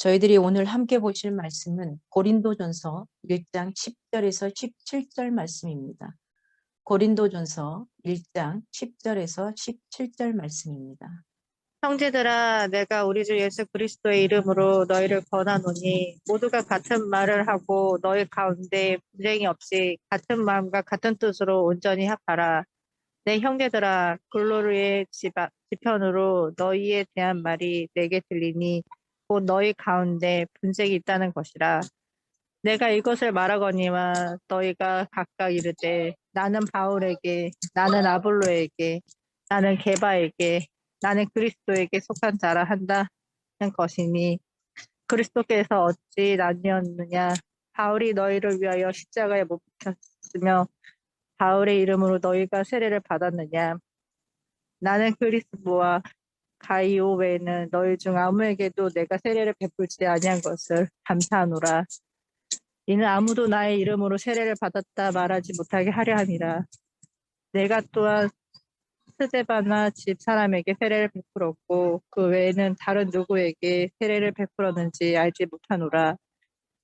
저희들이 오늘 함께 보실 말씀은 고린도전서 1장 10절에서 17절 말씀입니다. 고린도전서 1장 10절에서 17절 말씀입니다. 형제들아, 내가 우리 주 예수 그리스도의 이름으로 너희를 권하노니 모두가 같은 말을 하고 너희 가운데 분쟁이 없이 같은 마음과 같은 뜻으로 온전히 합하라. 내 형제들아, 글로리의 지편으로 너희에 대한 말이 내게 들리니 곧 너희 가운데 분쟁이 있다는 것이라. 내가 이것을 말하거니와 너희가 각각 이르되 나는 바울에게, 나는 아볼로에게, 나는 게바에게, 나는 그리스도에게 속한 자라 한다는 것이니 그리스도께서 어찌 나뉘었느냐. 바울이 너희를 위하여 십자가에 못 박혔으며 바울의 이름으로 너희가 세례를 받았느냐. 나는 그리스도와 가이오 외에는 너희 중 아무에게도 내가 세례를 베풀지 아니한 것을 감사하노라. 이는 아무도 나의 이름으로 세례를 받았다 말하지 못하게 하려 함이라. 내가 또한 스데바나 집 사람에게 세례를 베풀었고 그 외에는 다른 누구에게 세례를 베풀었는지 알지 못하노라.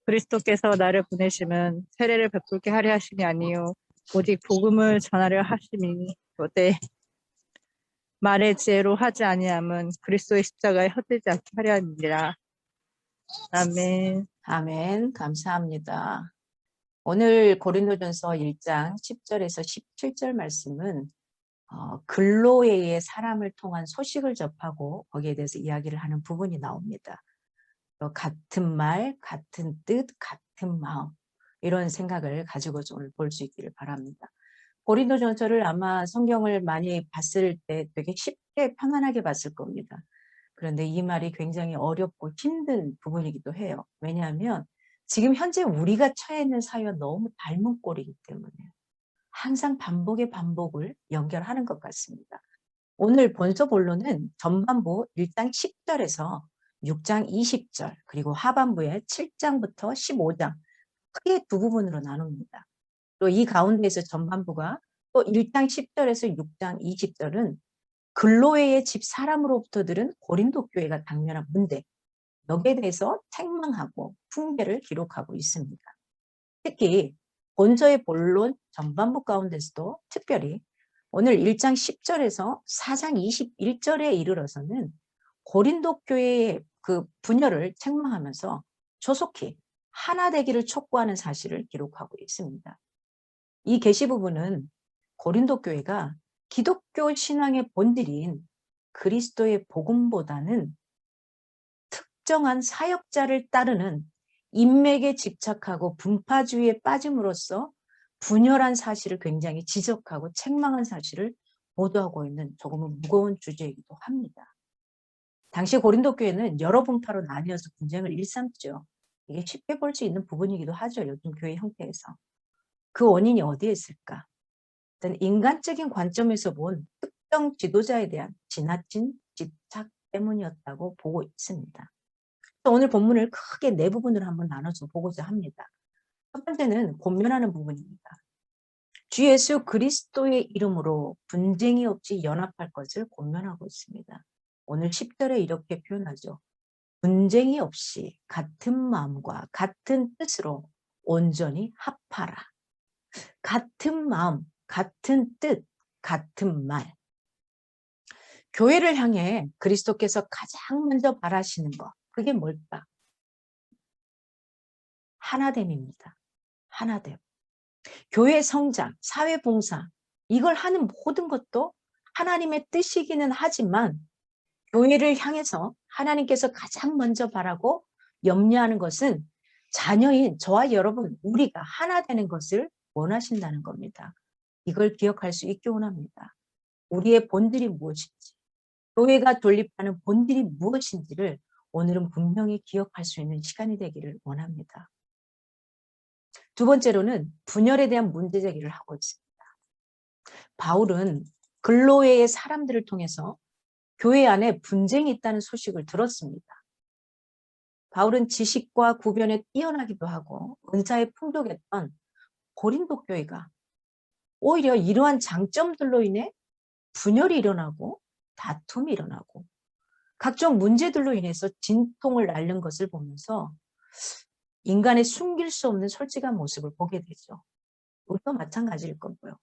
그리스도께서 나를 보내심은 세례를 베풀게 하려 하심이 아니요 오직 복음을 전하려 하심이로되 말의 지혜로 하지 아니함은 그리스도의 십자가에 헛되지 않게 하려 함이니라. 아멘. 아멘. 감사합니다. 오늘 고린도전서 1장 10절에서 17절 말씀은 글로에의 사람을 통한 소식을 접하고 거기에 대해서 이야기를 하는 부분이 나옵니다. 또 같은 말, 같은 뜻, 같은 마음 이런 생각을 가지고 오늘 볼 수 있기를 바랍니다. 고린도전서를 아마 성경을 많이 봤을 때 되게 쉽게 편안하게 봤을 겁니다. 그런데 이 말이 굉장히 어렵고 힘든 부분이기도 해요. 왜냐하면 지금 현재 우리가 처해 있는 사회와 너무 닮은 꼴이기 때문에 항상 반복의 반복을 연결하는 것 같습니다. 오늘 본서 본론은 전반부 1장 10절에서 6장 20절 그리고 하반부에 7장부터 15장 크게 두 부분으로 나눕니다. 또 이 가운데에서 전반부가 또 1장 10절에서 6장 20절은 글로에의 집 사람으로부터 들은 고린도 교회가 당면한 문제, 여기에 대해서 책망하고 훈계를 기록하고 있습니다. 특히 본서의 본론 전반부 가운데서도 특별히 오늘 1장 10절에서 4장 21절에 이르러서는 고린도 교회의 그 분열을 책망하면서 조속히 하나 되기를 촉구하는 사실을 기록하고 있습니다. 이 계시 부분은 고린도 교회가 기독교 신앙의 본질인 그리스도의 복음보다는 특정한 사역자를 따르는 인맥에 집착하고 분파주의에 빠짐으로써 분열한 사실을 굉장히 지적하고 책망한 사실을 보도하고 있는 조금은 무거운 주제이기도 합니다. 당시 고린도 교회는 여러 분파로 나뉘어서 분쟁을 일삼죠. 이게 쉽게 볼 수 있는 부분이기도 하죠. 요즘 교회 형태에서. 그 원인이 어디에 있을까? 어떤 인간적인 관점에서 본 특정 지도자에 대한 지나친 집착 때문이었다고 보고 있습니다. 오늘 본문을 크게 네 부분으로 한번 나눠서 보고자 합니다. 첫 번째는 권면하는 부분입니다. 주 예수 그리스도의 이름으로 분쟁이 없이 연합할 것을 권면하고 있습니다. 오늘 10절에 이렇게 표현하죠. 분쟁이 없이 같은 마음과 같은 뜻으로 온전히 합하라. 같은 마음, 같은 뜻, 같은 말. 교회를 향해 그리스도께서 가장 먼저 바라시는 것, 그게 뭘까? 하나됨입니다. 하나됨. 교회 성장, 사회 봉사, 이걸 하는 모든 것도 하나님의 뜻이기는 하지만 교회를 향해서 하나님께서 가장 먼저 바라고 염려하는 것은 자녀인 저와 여러분, 우리가 하나 되는 것을 원하신다는 겁니다. 이걸 기억할 수 있기 원합니다. 우리의 본질이 무엇인지, 교회가 돌입하는 본질이 무엇인지를 오늘은 분명히 기억할 수 있는 시간이 되기를 원합니다. 두 번째로는 분열에 대한 문제 제기를 하고 있습니다. 바울은 글로에의 사람들을 통해서 교회 안에 분쟁이 있다는 소식을 들었습니다. 바울은 지식과 구변에 뛰어나기도 하고 은사에 풍족했던 고린도 교회가 오히려 이러한 장점들로 인해 분열이 일어나고 다툼이 일어나고 각종 문제들로 인해서 진통을 앓는 것을 보면서 인간의 숨길 수 없는 솔직한 모습을 보게 되죠. 우리도 마찬가지일 거고요.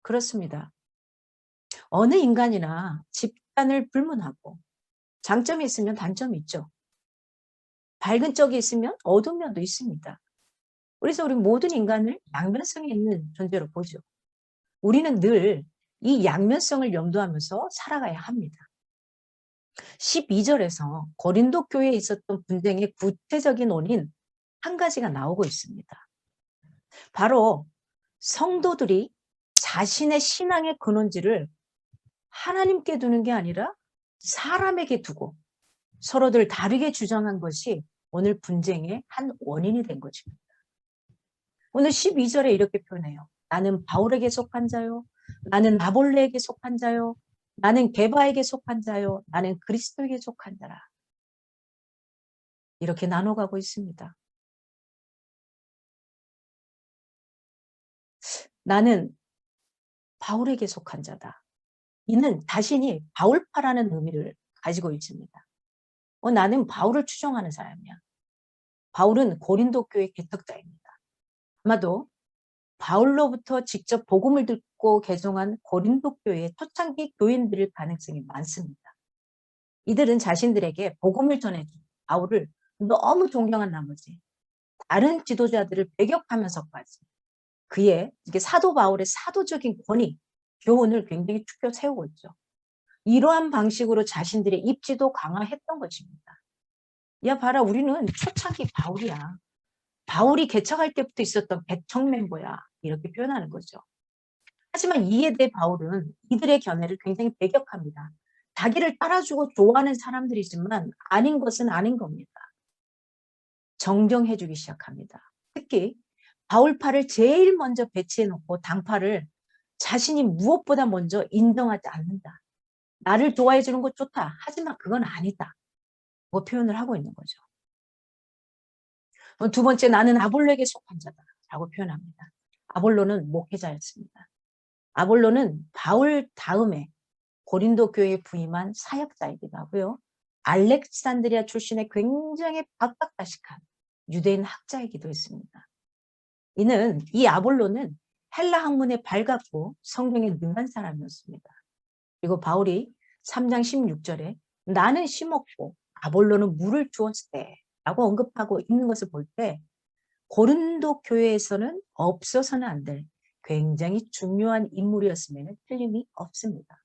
그렇습니다. 어느 인간이나 집단을 불문하고 장점이 있으면 단점이 있죠. 밝은 쪽이 있으면 어두운 면도 있습니다. 그래서 우리 모든 인간을 양면성이 있는 존재로 보죠. 우리는 늘 이 양면성을 염두하면서 살아가야 합니다. 12절에서 고린도 교회에 있었던 분쟁의 구체적인 원인 한 가지가 나오고 있습니다. 바로 성도들이 자신의 신앙의 근원지를 하나님께 두는 게 아니라 사람에게 두고 서로들 다르게 주장한 것이 오늘 분쟁의 한 원인이 된 것입니다. 오늘 12절에 이렇게 표현해요. 나는 바울에게 속한 자요. 나는 아볼레에게 속한 자요. 나는 게바에게 속한 자요. 나는 그리스도에게 속한 자라. 이렇게 나눠가고 있습니다. 나는 바울에게 속한 자다. 이는 자신이 바울파라는 의미를 가지고 있습니다. 나는 바울을 추종하는 사람이야. 바울은 고린도 교회 개척자입니다. 아마도 바울로부터 직접 복음을 듣고 개종한 고린도 교회의 초창기 교인들일 가능성이 많습니다. 이들은 자신들에게 복음을 전해준 바울을 너무 존경한 나머지 다른 지도자들을 배격하면서까지 그의 사도 바울의 사도적인 권위, 교훈을 굉장히 축켜 세우고 있죠. 이러한 방식으로 자신들의 입지도 강화했던 것입니다. 야 봐라, 우리는 초창기 바울이야. 바울이 개척할 때부터 있었던 개척 멤버야. 이렇게 표현하는 거죠. 하지만 이에 대해 바울은 이들의 견해를 굉장히 배격합니다. 자기를 따라주고 좋아하는 사람들이지만 아닌 것은 아닌 겁니다. 정정해주기 시작합니다. 특히 바울파를 제일 먼저 배치해놓고 당파를 자신이 무엇보다 먼저 인정하지 않는다. 나를 좋아해 주는 거 좋다. 하지만 그건 아니다. 뭐 표현을 하고 있는 거죠. 두 번째, 나는 아볼로에게 속한 자다 라고 표현합니다. 아볼로는 목회자였습니다. 아볼로는 바울 다음에 고린도 교회에 부임한 사역자이기도 하고요. 알렉산드리아 출신의 굉장히 박박다식한 유대인 학자이기도 했습니다. 이는 이 아볼로는 헬라 학문에 밝았고 성경에 능한 사람이었습니다. 그리고 바울이 3장 16절에 나는 심었고 아볼로는 물을 주었을 때 라고 언급하고 있는 것을 볼 때 고린도 교회에서는 없어서는 안 될 굉장히 중요한 인물이었음에는 틀림이 없습니다.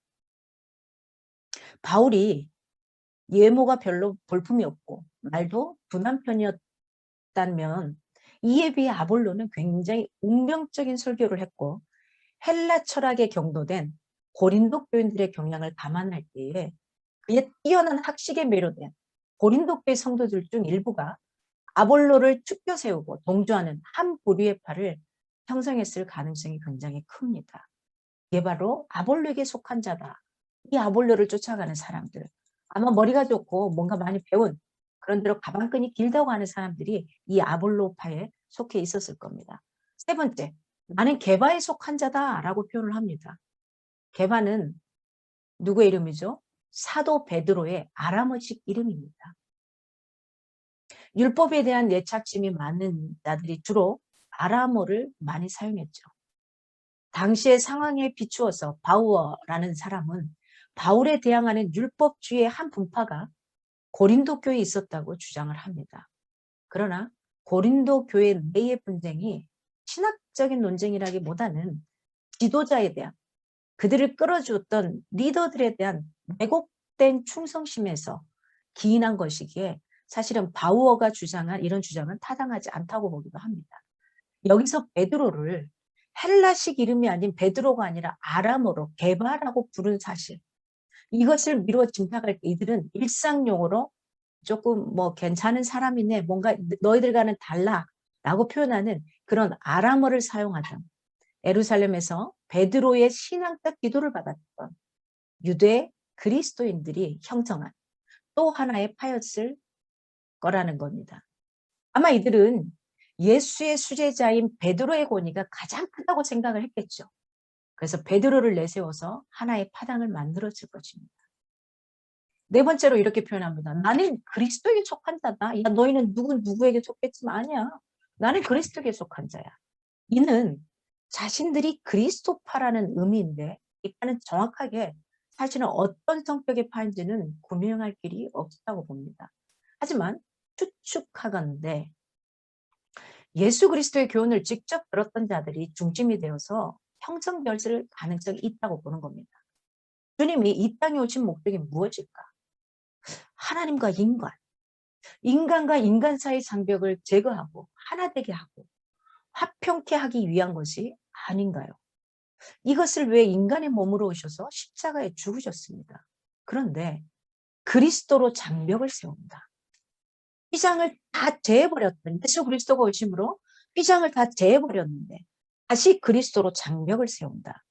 바울이 외모가 별로 볼품이 없고 말도 둔한 편이었다면 이에 비해 아볼로는 굉장히 운명적인 설교를 했고 헬라 철학에 경도된 고린도 교인들의 경향을 감안할 때에 그의 뛰어난 학식에 매료된 고린도 교회 성도들 중 일부가 아볼로를 축켜 세우고 동조하는 한 부류의 파를 형성했을 가능성이 굉장히 큽니다. 이게 바로 아볼로에게 속한 자다. 이 아볼로를 쫓아가는 사람들, 아마 머리가 좋고 뭔가 많이 배운 그런 대로 가방끈이 길다고 하는 사람들이 이 아볼로파에 속해 있었을 겁니다. 세 번째, 나는 게바에 속한 자다라고 표현을 합니다. 게바는 누구의 이름이죠? 사도 베드로의 아람어식 이름입니다. 율법에 대한 예착심이 많은 자들이 주로 아람어를 많이 사용했죠. 당시의 상황에 비추어서 바우어라는 사람은 바울에 대항하는 율법주의의 한 분파가 고린도 교회에 있었다고 주장을 합니다. 그러나 고린도 교회 내의 분쟁이 신학적인 논쟁이라기보다는 지도자에 대한, 그들을 끌어주었던 리더들에 대한 왜곡된 충성심에서 기인한 것이기에 사실은 바우어가 주장한 이런 주장은 타당하지 않다고 보기도 합니다. 여기서 베드로를 헬라식 이름이 아닌 베드로가 아니라 아람어로 게바라고 부른 사실, 이것을 미루어 짐작할 때 이들은 일상용어로 조금 뭐 괜찮은 사람이네, 뭔가 너희들과는 달라 라고 표현하는 그런 아람어를 사용하던 예루살렘에서 베드로의 신앙적 기도를 받았던 유대 그리스도인들이 형성한 또 하나의 파였을 거라는 겁니다. 아마 이들은 예수의 수제자인 베드로의 권위가 가장 크다고 생각을 했겠죠. 그래서 베드로를 내세워서 하나의 파당을 만들었을 것입니다. 네 번째로 이렇게 표현합니다. 나는 그리스도에게 속한 자다. 야, 너희는 누구에게 속했지만 아니야. 나는 그리스도에게 속한 자야. 이는 자신들이 그리스도파라는 의미인데 이까는 정확하게 사실은 어떤 성격의 파인지는 구명할 길이 없다고 봅니다. 하지만 추측하건대 예수 그리스도의 교훈을 직접 들었던 자들이 중심이 되어서 형성될 가능성이 있다고 보는 겁니다. 주님이 이 땅에 오신 목적이 무엇일까? 하나님과 인간과 인간 사이의 장벽을 제거하고 하나 되게 하고 화평케 하기 위한 것이 아닌가요? 이것을 위해 인간의 몸으로 오셔서 십자가에 죽으셨습니다. 그런데 그리스도로 장벽을 세운다. 휘장을 다 제해버렸던 예수 그리스도가 오심으로 휘장을 다 제해버렸는데 다시 그리스도로 장벽을 세운다.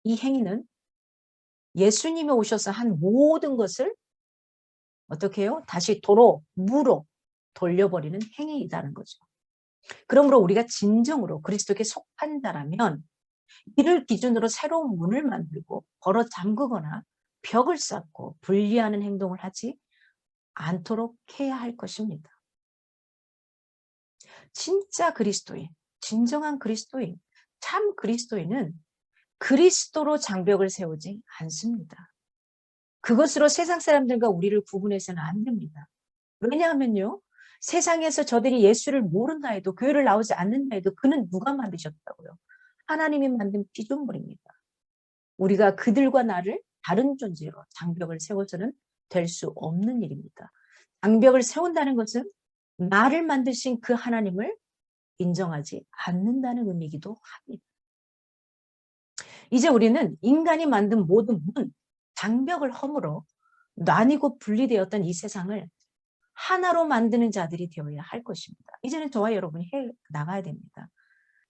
이 행위는 예수님이 오셔서 한 모든 것을 어떻게 해요? 다시 무로 돌려버리는 행위이라는 거죠. 그러므로 우리가 진정으로 그리스도께 속한 자라면 이를 기준으로 새로운 문을 만들고 걸어 잠그거나 벽을 쌓고 분리하는 행동을 하지 않도록 해야 할 것입니다. 진짜 그리스도인, 진정한 그리스도인, 참 그리스도인은 그리스도로 장벽을 세우지 않습니다. 그것으로 세상 사람들과 우리를 구분해서는 안 됩니다. 왜냐하면요. 세상에서 저들이 예수를 모른다 해도 교회를 나오지 않는다 해도 그는 누가 만드셨다고요? 하나님이 만든 피조물입니다. 우리가 그들과 나를 다른 존재로 장벽을 세워서는 될 수 없는 일입니다. 장벽을 세운다는 것은 나를 만드신 그 하나님을 인정하지 않는다는 의미이기도 합니다. 이제 우리는 인간이 만든 모든 장벽을 허물어 나뉘고 분리되었던 이 세상을 하나로 만드는 자들이 되어야 할 것입니다. 이제는 저와 여러분이 해 나가야 됩니다.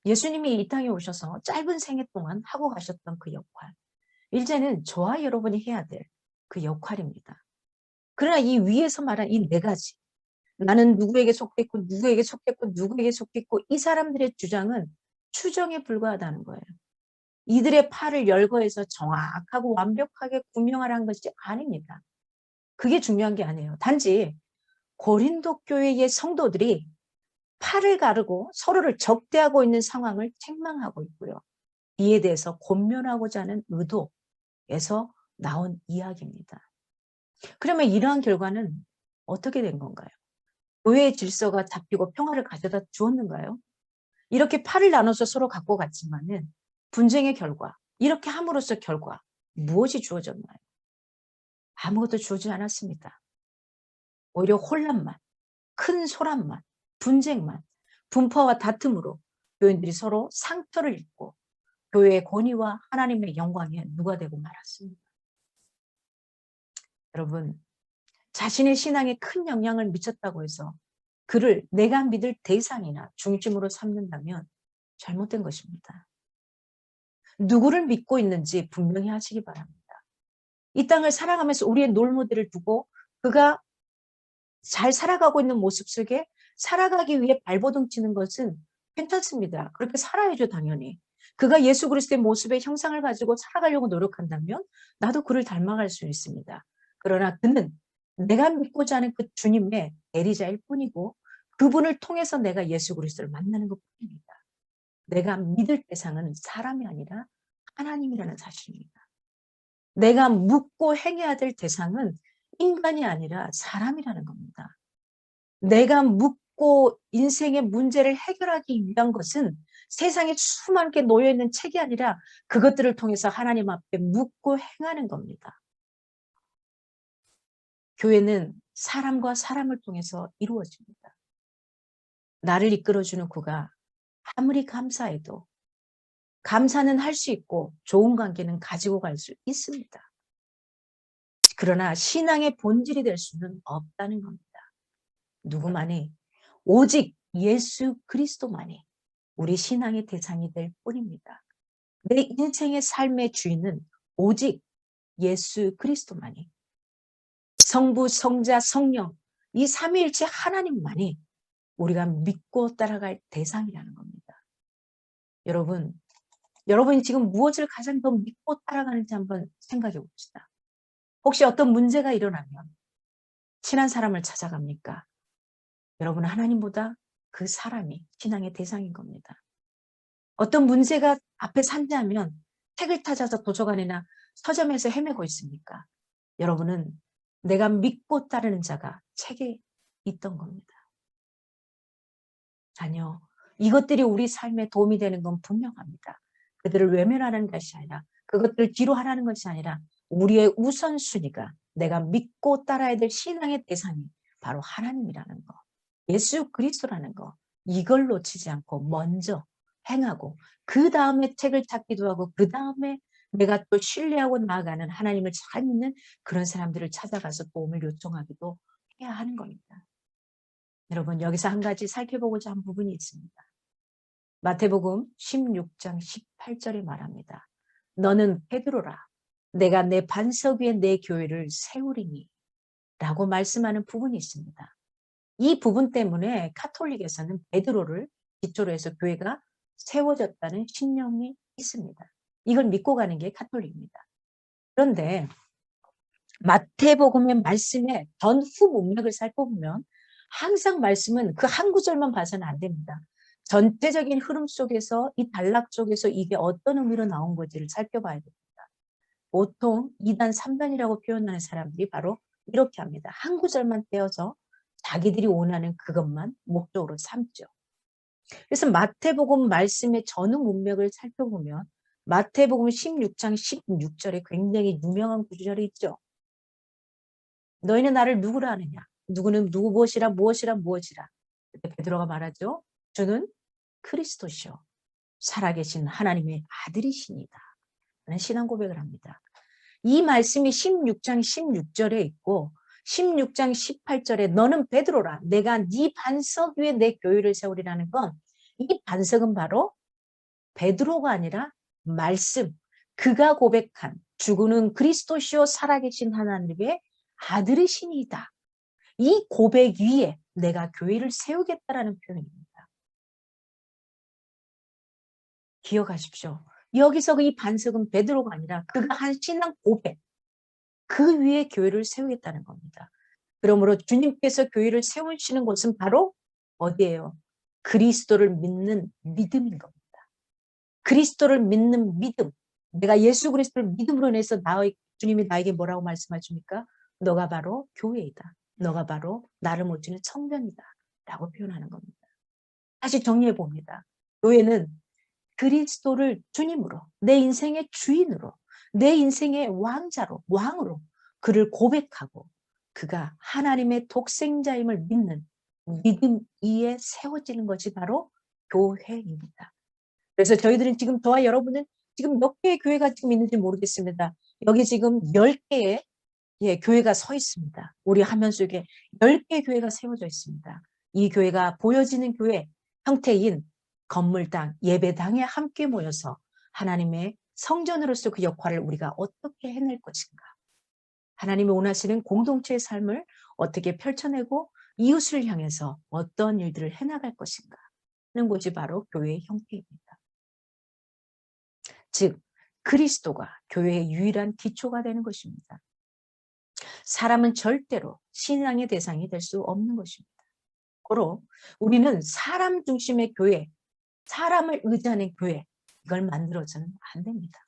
예수님이 이 땅에 오셔서 짧은 생애 동안 하고 가셨던 그 역할. 이제는 저와 여러분이 해야 될 그 역할입니다. 그러나 이 위에서 말한 이 네 가지. 나는 누구에게 속했고 누구에게 속했고 누구에게 속했고 이 사람들의 주장은 추정에 불과하다는 거예요. 이들의 팔을 열거해서 정확하고 완벽하게 구명하라는 것이 아닙니다. 그게 중요한 게 아니에요. 단지 고린도 교회의 성도들이 팔을 가르고 서로를 적대하고 있는 상황을 책망하고 있고요. 이에 대해서 권면하고자 하는 의도에서 나온 이야기입니다. 그러면 이러한 결과는 어떻게 된 건가요? 교회의 질서가 잡히고 평화를 가져다 주었는가요? 이렇게 팔을 나눠서 서로 갖고 갔지만은 분쟁의 결과, 이렇게 함으로써 결과 무엇이 주어졌나요? 아무것도 주어지지 않았습니다. 오히려 혼란만, 큰 소란만, 분쟁만, 분파와 다툼으로 교인들이 서로 상처를 입고 교회의 권위와 하나님의 영광에 누가 되고 말았습니다. 여러분, 자신의 신앙에 큰 영향을 미쳤다고 해서 그를 내가 믿을 대상이나 중심으로 삼는다면 잘못된 것입니다. 누구를 믿고 있는지 분명히 하시기 바랍니다. 이 땅을 살아가면서 우리의 롤모델을 두고 그가 잘 살아가고 있는 모습 속에 살아가기 위해 발버둥 치는 것은 괜찮습니다. 그렇게 살아야죠, 당연히. 그가 예수 그리스도의 모습의 형상을 가지고 살아가려고 노력한다면 나도 그를 닮아갈 수 있습니다. 그러나 그는 내가 믿고자 하는 그 주님의 대리자일 뿐이고 그분을 통해서 내가 예수 그리스도를 만나는 것뿐입니다. 내가 믿을 대상은 사람이 아니라 하나님이라는 사실입니다. 내가 묻고 행해야 될 대상은 인간이 아니라 사람이라는 겁니다. 내가 묻고 인생의 문제를 해결하기 위한 것은 세상에 수많게 놓여있는 책이 아니라 그것들을 통해서 하나님 앞에 묻고 행하는 겁니다. 교회는 사람과 사람을 통해서 이루어집니다. 나를 이끌어주는 그가 아무리 감사해도 감사는 할 수 있고 좋은 관계는 가지고 갈 수 있습니다. 그러나 신앙의 본질이 될 수는 없다는 겁니다. 누구만이 오직 예수 그리스도만이 우리 신앙의 대상이 될 뿐입니다. 내 인생의 삶의 주인은 오직 예수 그리스도만이 성부, 성자, 성령 이 삼위일체 하나님만이 우리가 믿고 따라갈 대상이라는 겁니다. 여러분이 지금 무엇을 가장 더 믿고 따라가는지 한번 생각해 봅시다. 혹시 어떤 문제가 일어나면 친한 사람을 찾아갑니까? 여러분, 하나님보다 그 사람이 신앙의 대상인 겁니다. 어떤 문제가 앞에 산다면 책을 찾아서 도서관이나 서점에서 헤매고 있습니까? 여러분은 내가 믿고 따르는 자가 책에 있던 겁니다. 아니요. 이것들이 우리 삶에 도움이 되는 건 분명합니다. 그들을 외면하는 것이 아니라, 그것들을 뒤로 하라는 것이 아니라, 우리의 우선순위가 내가 믿고 따라야 될 신앙의 대상이 바로 하나님이라는 거, 예수 그리스도라는 거, 이걸 놓치지 않고 먼저 행하고, 그 다음에 책을 찾기도 하고, 그 다음에 내가 또 신뢰하고 나아가는 하나님을 잘 믿는 그런 사람들을 찾아가서 도움을 요청하기도 해야 하는 겁니다. 여러분, 여기서 한 가지 살펴보고자 한 부분이 있습니다. 마태복음 16장 18절에 말합니다. 너는 베드로라. 내가 내 반석 위에 내 교회를 세우리니 라고 말씀하는 부분이 있습니다. 이 부분 때문에 카톨릭에서는 베드로를 기초로 해서 교회가 세워졌다는 신념이 있습니다. 이걸 믿고 가는 게 카톨릭입니다. 그런데 마태복음의 말씀의 전후 문맥을 살펴보면 항상 말씀은 그 한 구절만 봐서는 안 됩니다. 전체적인 흐름 속에서 이 단락 속에서 이게 어떤 의미로 나온 건지를 살펴봐야 됩니다. 보통 2단, 3단이라고 표현하는 사람들이 바로 이렇게 합니다. 한 구절만 떼어서 자기들이 원하는 그것만 목적으로 삼죠. 그래서 마태복음 말씀의 전후 문맥을 살펴보면 마태복음 16장 16절에 굉장히 유명한 구절이 있죠. 너희는 나를 누구라 하느냐? 누구는 누구 무엇이라 무엇이라 무엇이라. 그때 베드로가 말하죠. 주는 그리스도시요 살아계신 하나님의 아들이시니다. 라는 신앙 고백을 합니다. 이 말씀이 16장 16절에 있고 16장 18절에 너는 베드로라. 내가 네 반석 위에 내 교회를 세우리라는 건 이 반석은 바로 베드로가 아니라 말씀. 그가 고백한 주는 그리스도시요 살아계신 하나님의 아들이시니이다. 이 고백 위에 내가 교회를 세우겠다라는 표현입니다. 기억하십시오. 여기서 이 반석은 베드로가 아니라 그가 한 신앙 고백, 그 위에 교회를 세우겠다는 겁니다. 그러므로 주님께서 교회를 세우시는 곳은 바로 어디예요? 그리스도를 믿는 믿음인 겁니다. 그리스도를 믿는 믿음. 내가 예수 그리스도를 믿음으로 인해서 주님이 나에게 뭐라고 말씀하십니까? 너가 바로 교회이다. 너가 바로 나를 모치는 청년이다. 라고 표현하는 겁니다. 다시 정리해 봅니다. 교회는 그리스도를 주님으로, 내 인생의 주인으로, 내 인생의 왕으로 그를 고백하고 그가 하나님의 독생자임을 믿는 믿음 위에 세워지는 것이 바로 교회입니다. 그래서 저희들은 지금 저와 여러분은 지금 몇 개의 교회가 지금 있는지 모르겠습니다. 여기 지금 10개의 교회가 서 있습니다. 우리 화면 속에 10개의 교회가 세워져 있습니다. 이 교회가 보여지는 교회 형태인 건물당, 예배당에 함께 모여서 하나님의 성전으로서 그 역할을 우리가 어떻게 해낼 것인가. 하나님이 원하시는 공동체의 삶을 어떻게 펼쳐내고 이웃을 향해서 어떤 일들을 해나갈 것인가 하는 것이 바로 교회의 형태입니다. 즉 그리스도가 교회의 유일한 기초가 되는 것입니다. 사람은 절대로 신앙의 대상이 될 수 없는 것입니다. 고로 우리는 사람 중심의 교회, 사람을 의지하는 교회, 이걸 만들어서는 안 됩니다.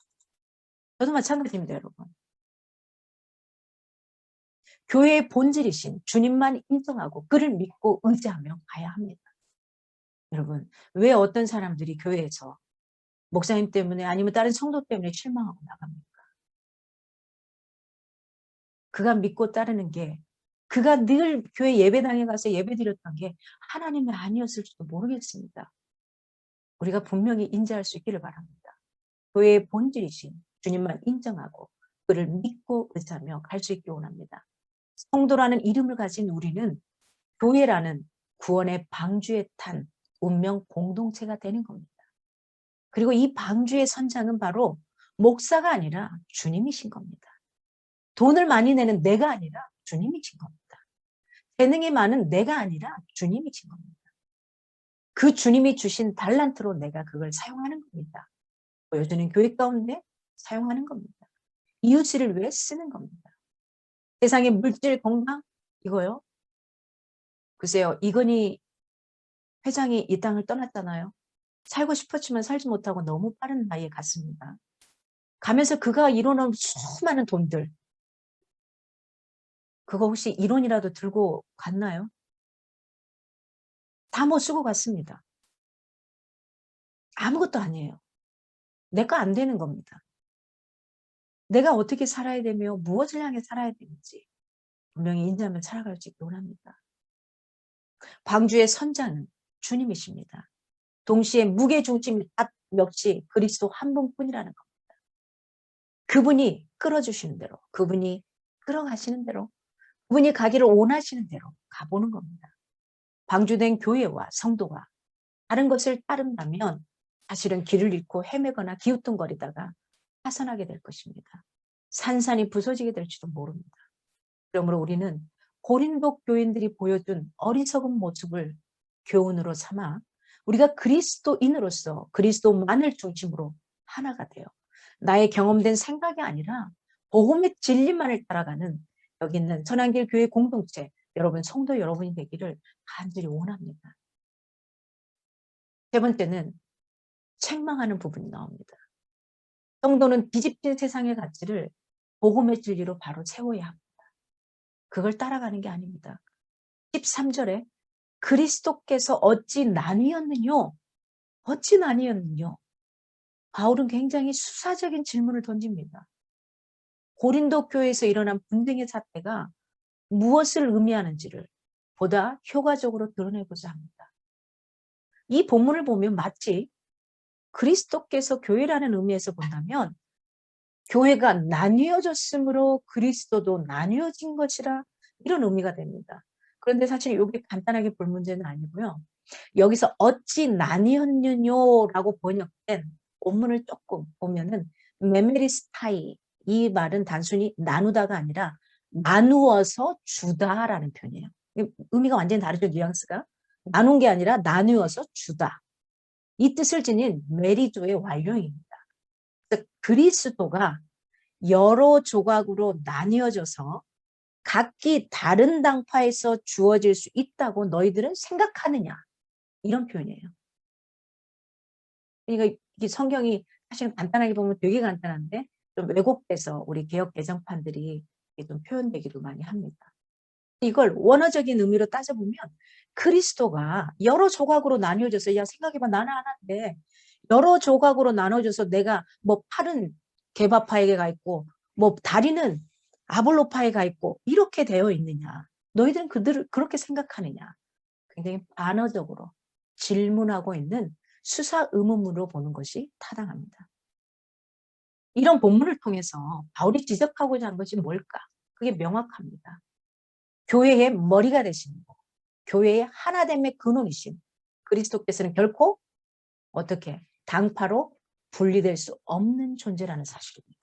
저도 마찬가지입니다, 여러분. 교회의 본질이신 주님만 인정하고 그를 믿고 의지하며 가야 합니다. 여러분, 왜 어떤 사람들이 교회에서 목사님 때문에 아니면 다른 성도 때문에 실망하고 나갑니까? 그가 믿고 따르는 게 그가 늘 교회 예배당에 가서 예배드렸던 게 하나님이 아니었을지도 모르겠습니다. 우리가 분명히 인지할 수 있기를 바랍니다. 교회의 본질이신 주님만 인정하고 그를 믿고 의지하며 갈 수 있기 원합니다. 성도라는 이름을 가진 우리는 교회라는 구원의 방주에 탄 운명 공동체가 되는 겁니다. 그리고 이 방주의 선장은 바로 목사가 아니라 주님이신 겁니다. 돈을 많이 내는 내가 아니라 주님이신 겁니다. 재능이 많은 내가 아니라 주님이신 겁니다. 그 주님이 주신 달란트로 내가 그걸 사용하는 겁니다. 보여주는 교회 가운데 사용하는 겁니다. 이웃을 위해 쓰는 겁니다. 세상의 물질 건강 이거요. 글쎄요. 이건희 회장이 이 땅을 떠났잖아요. 살고 싶었지만 살지 못하고 너무 빠른 나이에 갔습니다. 가면서 그가 이뤄놓은 수많은 돈들 그거 혹시 1원이라도 들고 갔나요? 다 못 쓰고 갔습니다. 아무것도 아니에요. 내 거 안 되는 겁니다. 내가 어떻게 살아야 되며 무엇을 향해 살아야 되는지 분명히 인지하며 살아갈 수 있기 원합니다. 방주의 선자는 주님이십니다. 동시에 무게중심 역시 그리스도 한 분뿐이라는 겁니다. 그분이 끌어주시는 대로, 그분이 끌어가시는 대로, 그분이 가기를 원하시는 대로 가보는 겁니다. 방주된 교회와 성도가 다른 것을 따른다면 사실은 길을 잃고 헤매거나 기우뚱거리다가 파산하게 될 것입니다. 산산이 부서지게 될지도 모릅니다. 그러므로 우리는 고린도 교인들이 보여준 어리석은 모습을 교훈으로 삼아 우리가 그리스도인으로서 그리스도만을 중심으로 하나가 돼요. 나의 경험된 생각이 아니라 복음의 진리만을 따라가는 여기 있는 선한길 교회 공동체 여러분 성도 여러분이 되기를 간절히 원합니다. 세 번째는 책망하는 부분이 나옵니다. 성도는 뒤집힌 세상의 가치를 복음의 진리로 바로 세워야 합니다. 그걸 따라가는 게 아닙니다. 13절에 그리스도께서 어찌 나뉘었느뇨? 어찌 나뉘었느뇨? 바울은 굉장히 수사적인 질문을 던집니다. 고린도 교회에서 일어난 분쟁의 사태가 무엇을 의미하는지를 보다 효과적으로 드러내고자 합니다. 이 본문을 보면 마치 그리스도께서 교회라는 의미에서 본다면 교회가 나뉘어졌으므로 그리스도도 나뉘어진 것이라 이런 의미가 됩니다. 그런데 사실 이게 간단하게 볼 문제는 아니고요. 여기서 어찌 나뉘었느냐라고 번역된 본문을 조금 보면은 메메리스타이 이 말은 단순히 나누다가 아니라 나누어서 주다라는 표현이에요. 의미가 완전히 다르죠. 뉘앙스가. 나눈 게 아니라 나누어서 주다. 이 뜻을 지닌 메리조의 완료입니다. 그리스도가 여러 조각으로 나뉘어져서 각기 다른 당파에서 주어질 수 있다고 너희들은 생각하느냐 이런 표현이에요. 그러니까 이게 성경이 사실 간단하게 보면 되게 간단한데 좀 왜곡돼서 우리 개역 개정판들이 좀 표현되기도 많이 합니다. 이걸 원어적인 의미로 따져보면 그리스도가 여러 조각으로 나뉘어져서 야 생각해봐 나는 하나인데 여러 조각으로 나눠져서 내가 뭐 팔은 게바파에게 가 있고 뭐 다리는 아볼로파에 가 있고 이렇게 되어 있느냐. 너희들은 그들을 그렇게 생각하느냐. 굉장히 반어적으로 질문하고 있는 수사 의문문으로 보는 것이 타당합니다. 이런 본문을 통해서 바울이 지적하고자 한 것이 뭘까? 그게 명확합니다. 교회의 머리가 되시는 거, 교회의 하나됨의 근원이신 그리스도께서는 결코 어떻게 당파로 분리될 수 없는 존재라는 사실입니다.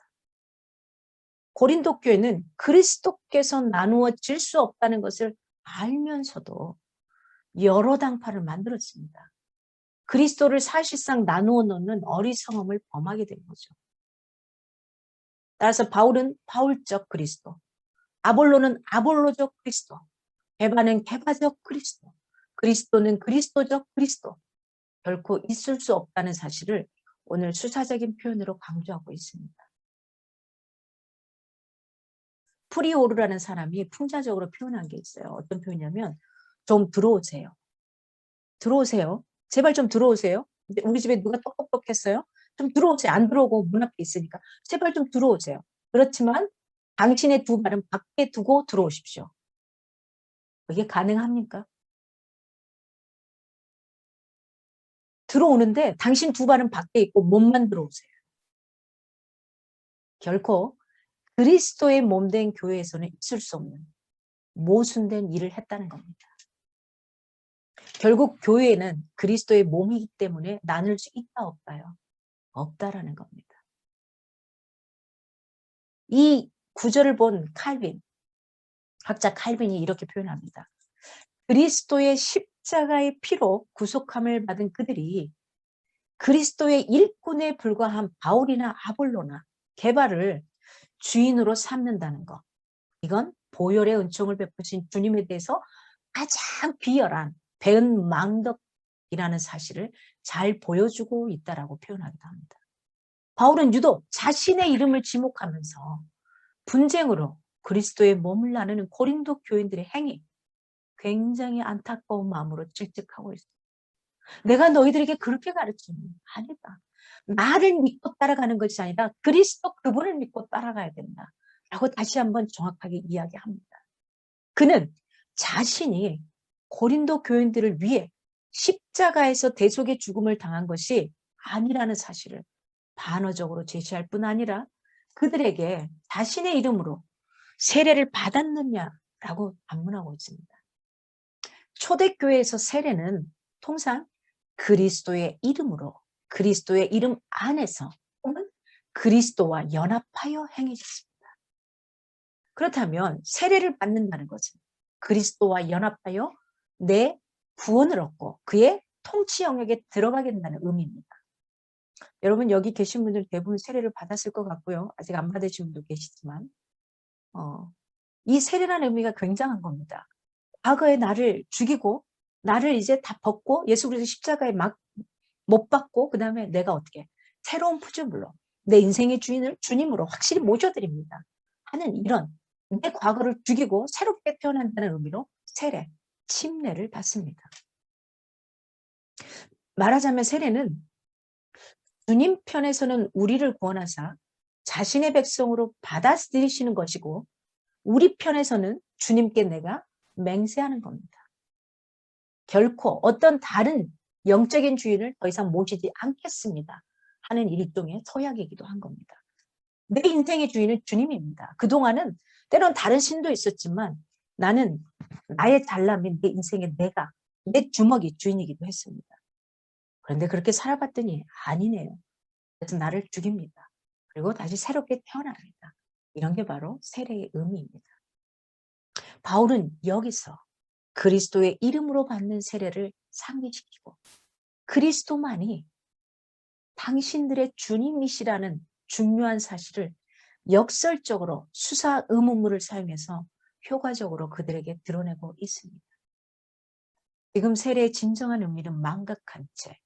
고린도 교회는 그리스도께서 나누어질 수 없다는 것을 알면서도 여러 당파를 만들었습니다. 그리스도를 사실상 나누어 놓는 어리석음을 범하게 된 거죠. 따라서 바울은 바울적 그리스도, 아볼로는 아볼로적 그리스도, 게바는 게바적 그리스도, 그리스도는 그리스도적 그리스도, 결코 있을 수 없다는 사실을 오늘 수사적인 표현으로 강조하고 있습니다. 프리오르라는 사람이 풍자적으로 표현한 게 있어요. 어떤 표현이냐면 좀 들어오세요. 들어오세요. 제발 좀 들어오세요. 우리 집에 누가 똑똑똑했어요? 좀 들어오세요. 안 들어오고 문 앞에 있으니까 제발 좀 들어오세요. 그렇지만 당신의 두 발은 밖에 두고 들어오십시오. 이게 가능합니까? 들어오는데 당신 두 발은 밖에 있고 몸만 들어오세요. 결코 그리스도의 몸된 교회에서는 있을 수 없는 모순된 일을 했다는 겁니다. 결국 교회는 그리스도의 몸이기 때문에 나눌 수 있다 없다요? 없다라는 겁니다. 이 구절을 본 칼빈, 학자 칼빈이 이렇게 표현합니다. 그리스도의 십자가의 피로 구속함을 받은 그들이 그리스도의 일꾼에 불과한 바울이나 아볼로나 게바를 주인으로 삼는다는 것. 이건 보혈의 은총을 베푸신 주님에 대해서 가장 비열한 배은망덕이라는 사실을 잘 보여주고 있다라고 표현하기도 합니다. 바울은 유독 자신의 이름을 지목하면서 분쟁으로 그리스도의 몸을 나누는 고린도 교인들의 행위, 굉장히 안타까운 마음으로 질책하고 있어요. 내가 너희들에게 그렇게 가르치니 아니다. 나를 믿고 따라가는 것이 아니라 그리스도 그분을 믿고 따라가야 된다. 라고 다시 한번 정확하게 이야기합니다. 그는 자신이 고린도 교인들을 위해 십자가에서 대속의 죽음을 당한 것이 아니라는 사실을 반어적으로 제시할 뿐 아니라 그들에게 자신의 이름으로 세례를 받았느냐라고 반문하고 있습니다. 초대교회에서 세례는 통상 그리스도의 이름으로, 그리스도의 이름 안에서 또는 그리스도와 연합하여 행해졌습니다. 그렇다면 세례를 받는다는 것은 그리스도와 연합하여 내 구원을 얻고 그의 통치 영역에 들어가게 된다는 의미입니다. 여러분 여기 계신 분들 대부분 세례를 받았을 것 같고요. 아직 안 받으신 분도 계시지만 이 세례라는 의미가 굉장한 겁니다. 과거에 나를 죽이고 나를 이제 다 벗고 예수 그리스도 십자가에 막 못 박고 그 다음에 내가 어떻게 새로운 피조물로 내 인생의 주인을 주님으로 확실히 모셔드립니다 하는 이런 내 과거를 죽이고 새롭게 태어난다는 의미로 세례, 침례를 받습니다. 말하자면 세례는 주님 편에서는 우리를 구원하사 자신의 백성으로 받아들이시는 것이고 우리 편에서는 주님께 내가 맹세하는 겁니다. 결코 어떤 다른 영적인 주인을 더 이상 모시지 않겠습니다 하는 일종의 서약이기도 한 겁니다. 내 인생의 주인은 주님입니다. 그동안은 때론 다른 신도 있었지만 나는 나의 잘남인 내 인생의 내가 내 주먹이 주인이기도 했습니다. 그런데 그렇게 살아봤더니 아니네요. 그래서 나를 죽입니다. 그리고 다시 새롭게 태어납니다. 이런 게 바로 세례의 의미입니다. 바울은 여기서 그리스도의 이름으로 받는 세례를 상기시키고 그리스도만이 당신들의 주님이시라는 중요한 사실을 역설적으로 수사 의문문을 사용해서 효과적으로 그들에게 드러내고 있습니다. 지금 세례의 진정한 의미는 망각한 채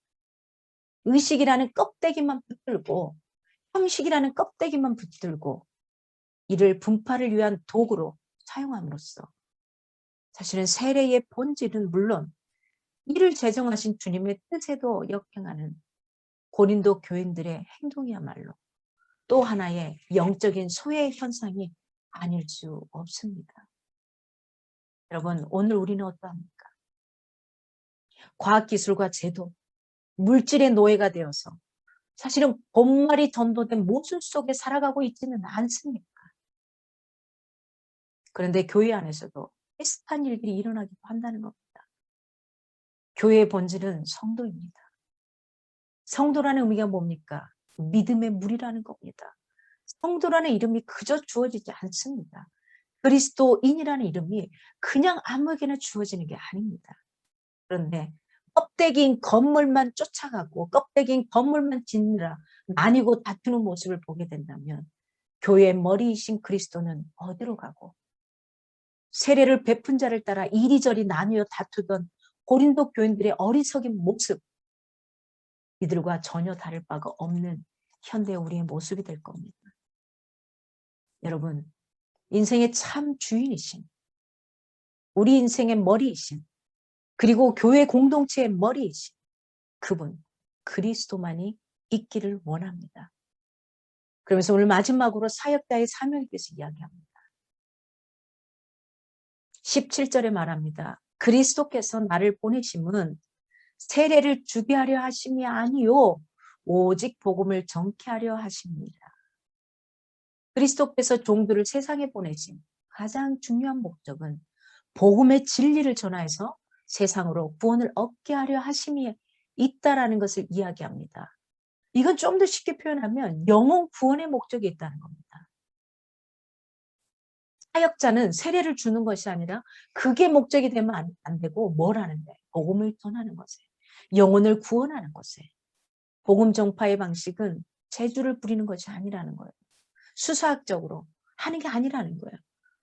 의식이라는 껍데기만 붙들고 형식이라는 껍데기만 붙들고 이를 분파를 위한 도구로 사용함으로써 사실은 세례의 본질은 물론 이를 제정하신 주님의 뜻에도 역행하는 고린도 교인들의 행동이야말로 또 하나의 영적인 소외 현상이 아닐 수 없습니다. 여러분 오늘 우리는 어떠합니까? 과학기술과 제도, 물질의 노예가 되어서 사실은 본말이 전도된 모순 속에 살아가고 있지는 않습니까? 그런데 교회 안에서도 비슷한 일들이 일어나기도 한다는 겁니다. 교회의 본질은 성도입니다. 성도라는 의미가 뭡니까? 믿음의 물이라는 겁니다. 성도라는 이름이 그저 주어지지 않습니다. 그리스도인이라는 이름이 그냥 아무에게나 주어지는 게 아닙니다. 그런데 껍데기인 건물만 쫓아가고 껍데기인 건물만 짓느라 나뉘고 다투는 모습을 보게 된다면 교회의 머리이신 그리스도는 어디로 가고 세례를 베푼 자를 따라 이리저리 나뉘어 다투던 고린도 교인들의 어리석인 모습 이들과 전혀 다를 바가 없는 현대 우리의 모습이 될 겁니다. 여러분 인생의 참 주인이신 우리 인생의 머리이신 그리고 교회 공동체의 머리이신 그분 그리스도만이 있기를 원합니다. 그러면서 오늘 마지막으로 사역자의 사명에 대해서 이야기합니다. 17절에 말합니다. 그리스도께서 나를 보내심은 세례를 주게 하려 하심이 아니요 오직 복음을 전케 하려 하십니다. 그리스도께서 종들을 세상에 보내신 가장 중요한 목적은 복음의 진리를 전하여서 세상으로 구원을 얻게 하려 하심이 있다라는 것을 이야기합니다. 이건 좀 더 쉽게 표현하면 영혼 구원의 목적이 있다는 겁니다. 사역자는 세례를 주는 것이 아니라 그게 목적이 되면 안 되고 뭘 하는데? 복음을 전하는 것에 영혼을 구원하는 것에 복음 전파의 방식은 재주를 부리는 것이 아니라는 거예요. 수사학적으로 하는 게 아니라는 거예요.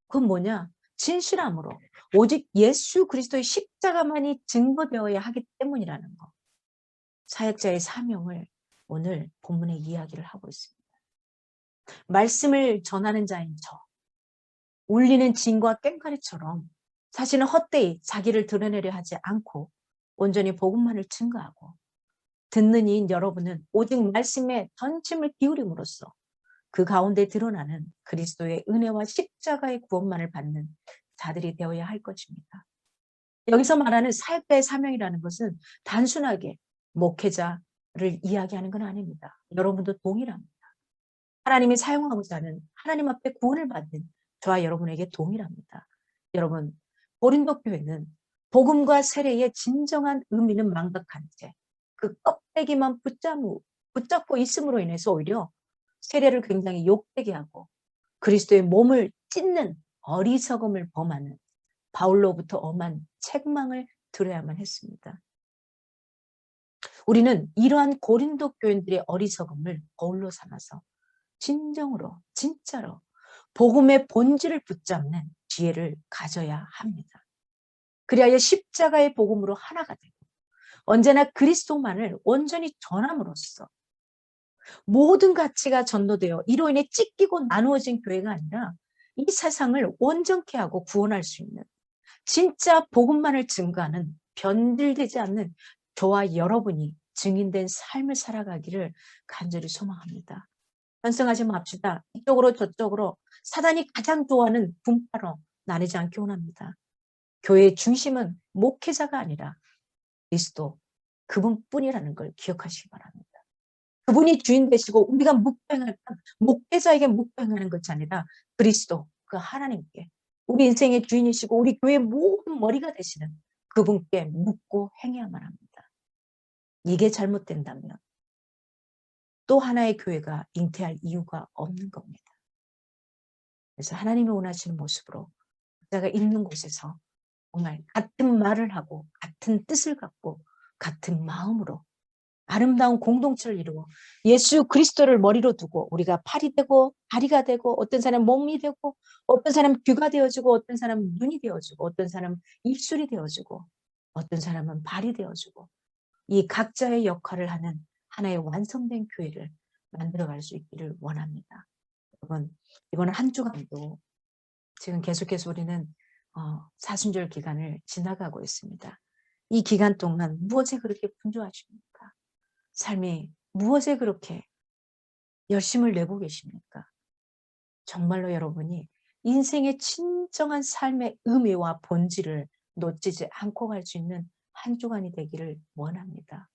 그건 뭐냐? 진실함으로 오직 예수 그리스도의 십자가만이 증거되어야 하기 때문이라는 것. 사역자의 사명을 오늘 본문의 이야기를 하고 있습니다. 말씀을 전하는 자인 저, 울리는 진과 꽹과리처럼 사실은 헛되이 자기를 드러내려 하지 않고 온전히 복음만을 증거하고 듣는 이인 여러분은 오직 말씀에 전심을 기울임으로써 그 가운데 드러나는 그리스도의 은혜와 십자가의 구원만을 받는 자들이 되어야 할 것입니다. 여기서 말하는 사역자의 사명이라는 것은 단순하게 목회자를 이야기하는 건 아닙니다. 여러분도 동일합니다. 하나님이 사용하고자 하는 하나님 앞에 구원을 받는 저와 여러분에게 동일합니다. 여러분, 고린도 교회는 복음과 세례의 진정한 의미는 망각한 채 그 껍데기만 붙잡고 있음으로 인해서 오히려 세례를 굉장히 욕되게 하고 그리스도의 몸을 찢는 어리석음을 범하는 바울로부터 엄한 책망을 들어야만 했습니다. 우리는 이러한 고린도 교인들의 어리석음을 거울로 삼아서 진정으로 진짜로 복음의 본질을 붙잡는 지혜를 가져야 합니다. 그리하여 십자가의 복음으로 하나가 되고 언제나 그리스도만을 온전히 전함으로써 모든 가치가 전도되어 이로 인해 찢기고 나누어진 교회가 아니라 이 세상을 온전케 하고 구원할 수 있는 진짜 복음만을 증거하는 변질되지 않는 저와 여러분이 증인된 삶을 살아가기를 간절히 소망합니다. 편승하지 맙시다. 이쪽으로 저쪽으로 사단이 가장 좋아하는 분파로 나뉘지 않기 원합니다. 교회의 중심은 목회자가 아니라 그리스도 그분뿐이라는 걸 기억하시기 바랍니다. 그분이 주인 되시고 우리가 묵행할 목회자에게 묵행하는 것이 아니라 그리스도 그 하나님께 우리 인생의 주인이시고 우리 교회의 모든 머리가 되시는 그분께 묻고 행해야만 합니다. 이게 잘못된다면 또 하나의 교회가 잉태할 이유가 없는 겁니다. 그래서 하나님이 원하시는 모습으로 제가 있는 곳에서 정말 같은 말을 하고 같은 뜻을 갖고 같은 마음으로 아름다운 공동체를 이루어 예수 그리스도를 머리로 두고 우리가 팔이 되고 다리가 되고 어떤 사람은 몸이 되고 어떤 사람은 귀가 되어주고 어떤 사람은 눈이 되어주고 어떤 사람은 입술이 되어주고 어떤 사람은 발이 되어주고 이 각자의 역할을 하는 하나의 완성된 교회를 만들어갈 수 있기를 원합니다. 여러분, 이번 한 주간도 지금 계속해서 우리는 사순절 기간을 지나가고 있습니다. 이 기간 동안 무엇에 그렇게 분주하십니까? 삶이 무엇에 그렇게 열심을 내고 계십니까? 정말로 여러분이 인생의 진정한 삶의 의미와 본질을 놓치지 않고 갈 수 있는 한 주간이 되기를 원합니다.